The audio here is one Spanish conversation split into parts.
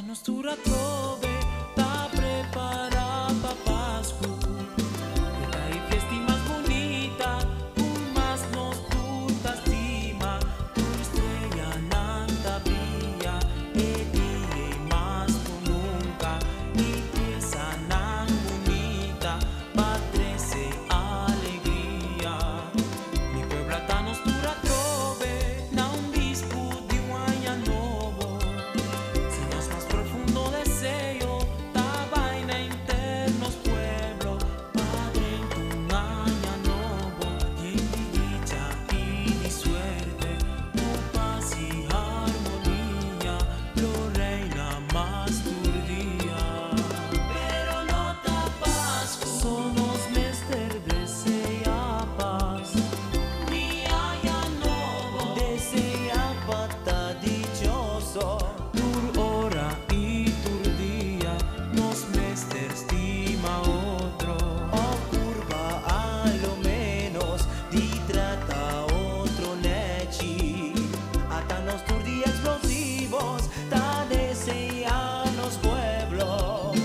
Nostura trove, ta preparata Pascu, esta è fiesta más bonita, un más nos turta stima, tu estrella nanta brilla, e die más que nunca, y pieza nan bonita, patrece alegría. Mi puebla ta nostura trove, na un dispu di un año nuevo. Deseo, tabaina internos pueblo, padre en un año nuevo, y en dicha y de suerte, tu paz y armonía, lo reina más tu día. Pero no tapas, son los mester desea paz, ni haya nuevo, desea pata dichoso, tur ora y estima otro, o curva a lo menos, di trata otro lechi, hasta los turdi explosivos, ta desean los pueblos,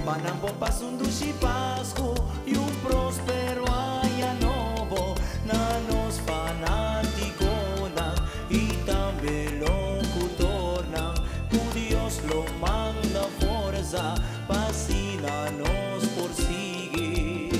panan pompas un dushi pascu y un próspero año nuevo, nanos fanaticona y también locutorna, tu Dios lo manda fuerza, fascina nos persigue.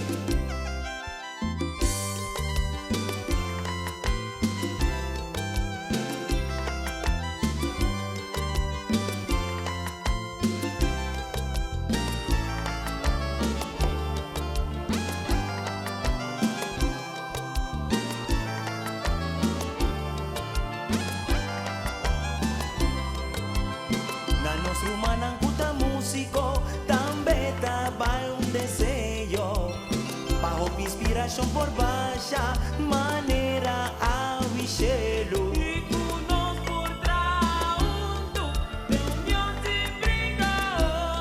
Nanos rumanang puta músico, vai un deseo, bajo inspiración por baja manera a Michelo. Y tú nos podrás un tú, de unión te brinda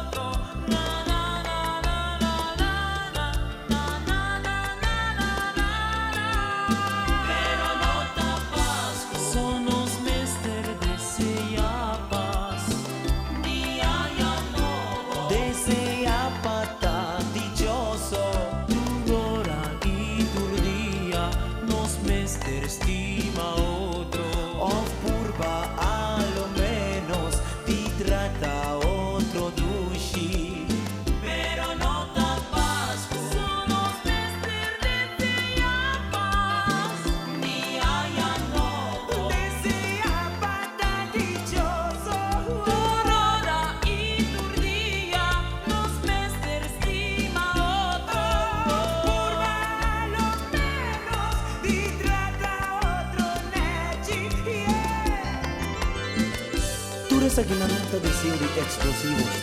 otro. Na na na na na na na na na na na. Pero no tapas, son los mester desea paz, ni haya nuevo, desea pata dichoso, tu hora y tu día, nos mester estima otro, of purba a lo menos, ti trata otro dushi, pero no tapas, son los mester desea paz, ni haya nuevo, desea pata dichoso, tu hora y tu día, nos mester estima otro, curva a los menos, y trata otro lechi, Tu resaguinanta deseo de explosivos,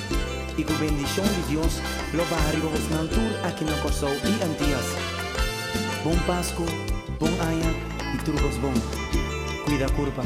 y con bendición de Dios, lo barrios nantur aquí no corso y antías. Bon Pascu, bon Aya y turgos bon. Cuida curva.